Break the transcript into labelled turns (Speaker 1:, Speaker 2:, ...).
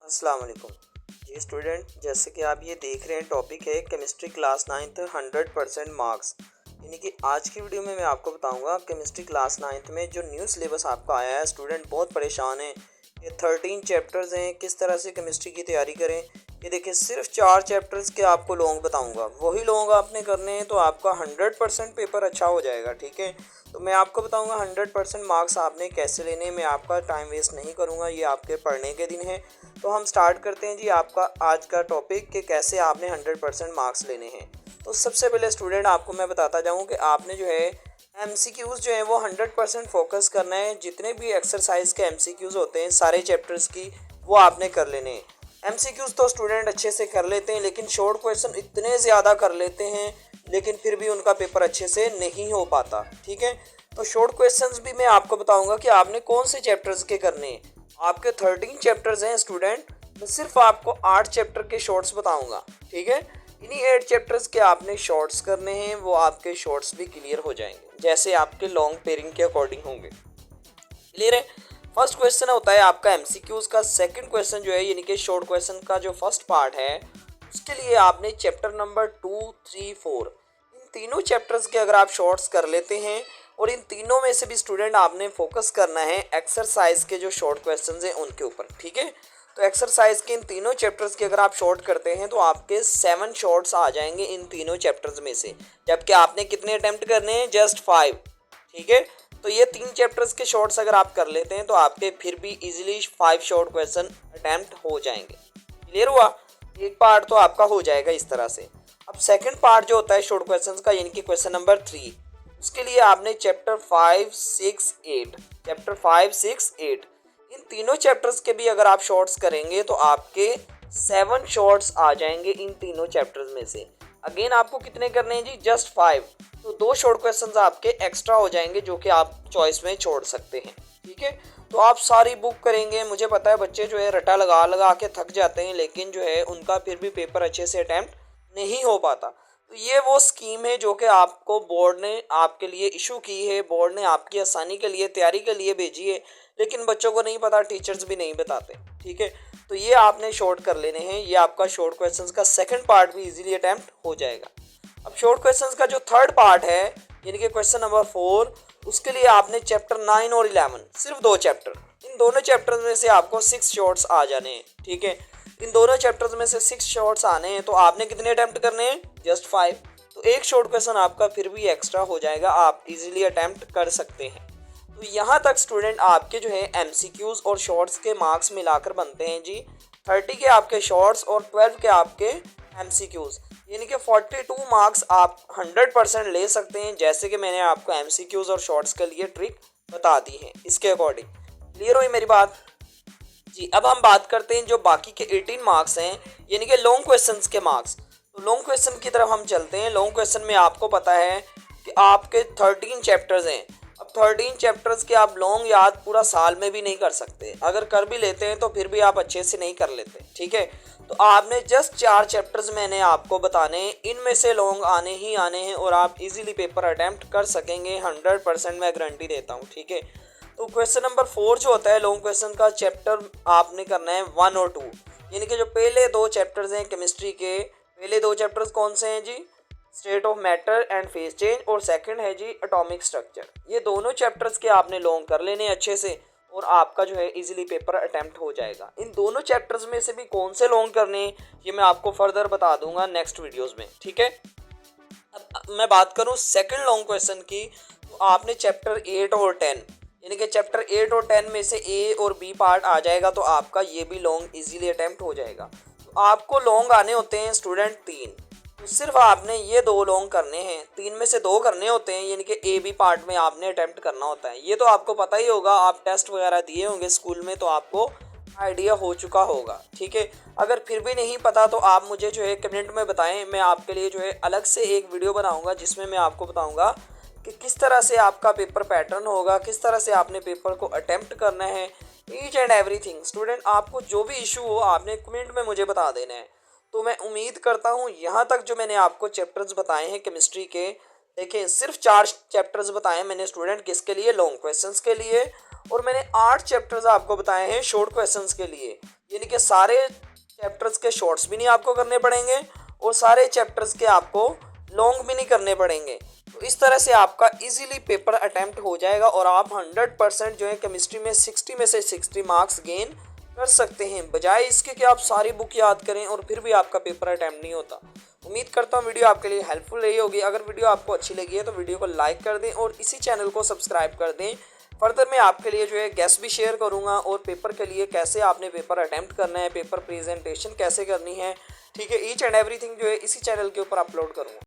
Speaker 1: अस्सलाम वालेकुम जी स्टूडेंट, जैसे कि आप ये देख रहे हैं टॉपिक है केमिस्ट्री क्लास 9th 100% मार्क्स। यानी कि आज की वीडियो में मैं आपको बताऊंगा केमिस्ट्री क्लास 9th में जो न्यू सिलेबस आपका आया है। स्टूडेंट बहुत परेशान हैं, ये 13 चैप्टर्स हैं, किस तरह से केमिस्ट्री की तैयारी करें। ये देखिए सिर्फ 4 चैप्टर्स के आपको लॉन्ग बताऊंगा, वही लॉन्ग आपने करने हैं तो आपका 100% पेपर अच्छा हो जाएगा। ठीक है, तो मैं आपको बताऊंगा 100% मार्क्स आपने कैसे लेने। मैं आपका टाइम वेस्ट नहीं करूंगा, ये आपके पढ़ने के दिन है। तो हम स्टार्ट करते हैं जी आपका आज का टॉपिक कि कैसे आपने 100% मार्क्स लेने हैं। तो सबसे पहले स्टूडेंट आपको मैं बताता जाऊं कि आपने जो है एमसीक्यूज़ जो है वो 100% फोकस करना है। जितने भी एक्सरसाइज के एमसीक्यूज़ होते हैं सारे चैप्टर्स की वो आपने कर लेने हैं। एमसीक्यूज़ तो स्टूडेंट अच्छे से कर लेते हैं, लेकिन शॉर्ट क्वेश्चन इतने ज़्यादा कर लेते हैं लेकिन फिर भी उनका पेपर अच्छे से नहीं हो पाता। ठीक है, तो शॉर्ट क्वेश्चंस भी मैं आपको बताऊंगा कि आपने कौन से चैप्टर्स के करने हैं। आपके 13 चैप्टर्स हैं स्टूडेंट, मैं सिर्फ आपको 8 चैप्टर के शॉर्ट्स बताऊंगा। ठीक है, इन्हीं 8 चैप्टर्स के आपने शॉर्ट्स करने हैं, वो आपके शॉर्ट्स भी क्लियर हो जाएंगे जैसे आपके लॉन्ग पेयरिंग के अकॉर्डिंग होंगे। क्लियर है। फर्स्ट क्वेश्चन होता है आपका एमसीक्यूज का। सेकंड क्वेश्चन जो है यानी कि शॉर्ट क्वेश्चन का जो फर्स्ट पार्ट है उसके लिए आपने चैप्टर नंबर 2, 3, 4 इन तीनों चैप्टर्स के अगर आप शॉर्ट्स कर लेते हैं और इन तीनों में से भी स्टूडेंट आपने फोकस करना है एक्सरसाइज के जो शॉर्ट क्वेश्चंस हैं उनके ऊपर। ठीक है, तो एक्सरसाइज के इन तीनों चैप्टर्स के अगर आप शॉर्ट करते हैं तो आपके 7 शॉर्ट्स आ जाएंगे इन तीनों चैप्टर्स में से, जबकि आपने कितने अटेम्प्ट करने हैं? जस्ट 5। ठीक है, तो ये 3 चैप्टर्स के शॉर्ट्स अगर आप कर लेते हैं तो आपके फिर भी इजीली 5 शॉर्ट क्वेश्चन अटेम्प्ट हो जाएंगे। क्लियर हुआ? एक पार्ट तो आपका हो जाएगा इस तरह से। अब सेकंड पार्ट जो होता है शॉर्ट क्वेश्चंस का यानी कि क्वेश्चन नंबर 3, उसके लिए आपने चैप्टर 5, 6, 8 इन तीनों चैप्टर्स के भी अगर आप शॉर्ट्स करेंगे तो आपके 7 शॉर्ट्स आ जाएंगे इन तीनों चैप्टर्स में से। अगेन आपको कितने करने हैं जी? जस्ट 5। तो 2 शॉर्ट क्वेश्चंस आपके एक्स्ट्रा हो जाएंगे जो कि आप चॉइस में छोड़ सकते हैं। ठीक है, तो आप सारी बुक करेंगे। मुझे पता है बच्चे जो है रटा लगा लगा के थक जाते हैं, लेकिन जो है उनका फिर भी पेपर अच्छे से अटैम्प्ट नहीं हो पाता। तो ये वो स्कीम है जो कि आपको बोर्ड ने आपके लिए इशू की है, बोर्ड ने आपकी आसानी के लिए तैयारी के लिए भेजी है, लेकिन बच्चों को नहीं पता, टीचर्स भी नहीं बताते। ठीक है, तो ये आपने शॉर्ट कर लेने हैं। ये आपका शॉर्ट क्वेश्चंस का सेकंड पार्ट भी इजीली अटेम्प्ट हो जाएगा। अब शॉर्ट क्वेश्चंस का जो थर्ड पार्ट है यानी कि क्वेश्चन नंबर 4, उसके लिए आपने चैप्टर 9 और 11 सिर्फ 2 चैप्टर, इन दोनों चैप्टर्स में से आपको 6 शॉर्ट्स आ जाने हैं। ठीक है, इन दोनों चैप्टर्स में से 6 शॉर्ट्स आने हैं तो आपने कितने अटेम्प्ट करने हैं? जस्ट 5। तो एक शॉर्ट क्वेश्चन आपका फिर भी एक्स्ट्रा हो जाएगा, आप इजीली अटेम्प्ट कर सकते हैं। तो यहाँ तक स्टूडेंट आपके जो है एमसीक्यूज और शॉर्ट्स के मार्क्स मिलाकर बनते हैं जी 30 के आपके शॉर्ट्स और 12 के आपके एमसीक्यूज, यानी कि 42 मार्क्स आप 100% ले सकते हैं, जैसे कि मैंने आपको एमसीक्यूज और शॉर्ट्स के लिए ट्रिक बता दी है इसके अकॉर्डिंग। क्लियर हुई मेरी बात जी? अब हम बात करते हैं जो बाकी के 18 मार्क्स हैं यानी कि लॉन्ग क्वेश्चंस के मार्क्स। तो लॉन्ग क्वेश्चन की तरफ हम चलते हैं। लॉन्ग क्वेश्चन में आपको पता है कि आपके 13 चैप्टर्स हैं। अब 13 चैप्टर्स के आप लॉन्ग याद पूरा साल में भी नहीं कर सकते, अगर कर भी लेते हैं तो फिर भी आप अच्छे से नहीं कर लेते। ठीक है, तो आपने जस्ट 4 चैप्टर्स मैंने आपको बताने हैं, इनमें से लॉन्ग आने ही आने हैं और आप इजीली पेपर अटेम्प्ट कर सकेंगे, 100% मैं गारंटी देता हूँ। ठीक है, तो क्वेश्चन नंबर 4 जो होता है लॉन्ग क्वेश्चन का, चैप्टर आपने करना है 1 और 2, यानी कि जो पहले 2 चैप्टर्स हैं केमिस्ट्री के, पहले 2 चैप्टर्स कौन से हैं जी? State of matter and phase change, और सेकंड है जी एटॉमिक स्ट्रक्चर। ये दोनों चैप्टर्स के आपने लॉन्ग कर लेने अच्छे से और आपका जो है इजीली पेपर अटेम्प्ट हो जाएगा। इन दोनों चैप्टर्स में से भी कौन से लॉन्ग करने हैं ये मैं आपको फर्दर बता दूंगा नेक्स्ट वीडियोस में। ठीक है, अब मैं बात करूं सेकंड लॉन्ग क्वेश्चन की, तो आपने चैप्टर 8 और 10 यानी कि चैप्टर 8 और 10 में से ए और बी पार्ट आ जाएगा तो आपका ये भी लॉन्ग इजीली अटेम्प्ट हो जाएगा। तो आपको लॉन्ग आने होते हैं स्टूडेंट 3, तो सिर्फ आपने ये 2 लॉन्ग करने हैं, 3 में से 2 करने होते हैं, यानी कि ए बी पार्ट में आपने अटेम्प्ट करना होता है। ये तो आपको पता ही होगा, आप टेस्ट वगैरह दिए होंगे स्कूल में तो आपको आइडिया हो चुका होगा। ठीक है, अगर फिर भी नहीं पता तो आप मुझे जो है कमेंट में बताएं, मैं आपके लिए जो है अलग से एक वीडियो बनाऊंगा जिसमें मैं आपको बताऊंगा कि किस तरह से आपका पेपर पैटर्न होगा, किस तरह से आपने पेपर को अटेम्प्ट करना है, ईच एंड एवरीथिंग। स्टूडेंट आपको जो भी इशू हो आपने कमेंट में मुझे बता देना है। तो मैं उम्मीद करता हूँ यहाँ तक जो मैंने आपको चैप्टर्स बताए हैं केमिस्ट्री के, देखिए सिर्फ 4 चैप्टर्स बताए मैंने स्टूडेंट, किसके लिए? लॉन्ग क्वेश्चंस के लिए, और मैंने 8 चैप्टर्स आपको बताए हैं शॉर्ट क्वेश्चंस के लिए, यानी कि सारे चैप्टर्स के शॉर्ट्स भी नहीं आपको करने पड़ेंगे और सारे चैप्टर्स के आपको लॉन्ग भी नहीं करने पड़ेंगे। तो इस तरह से आपका इजीली पेपर अटेम्प्ट हो जाएगा और आप 100% जो है केमिस्ट्री में 60 में से 60 मार्क्स गेन कर सकते हैं, बजाय इसके कि आप सारी बुक याद करें और फिर भी आपका पेपर अटेम्प्ट नहीं होता। उम्मीद करता हूँ वीडियो आपके लिए हेल्पफुल रही होगी। अगर वीडियो आपको अच्छी लगी है तो वीडियो को लाइक कर दें और इसी चैनल को सब्सक्राइब कर दें। फर्दर मैं आपके लिए जो है गेस्ट भी शेयर करूँगा और पेपर के लिए कैसे आपने पेपर अटेम्प्ट करना है, पेपर प्रेजेंटेशन कैसे करनी है, ठीक है, ईच एंड एवरीथिंग जो है इसी चैनल के ऊपर अपलोड करूँगा।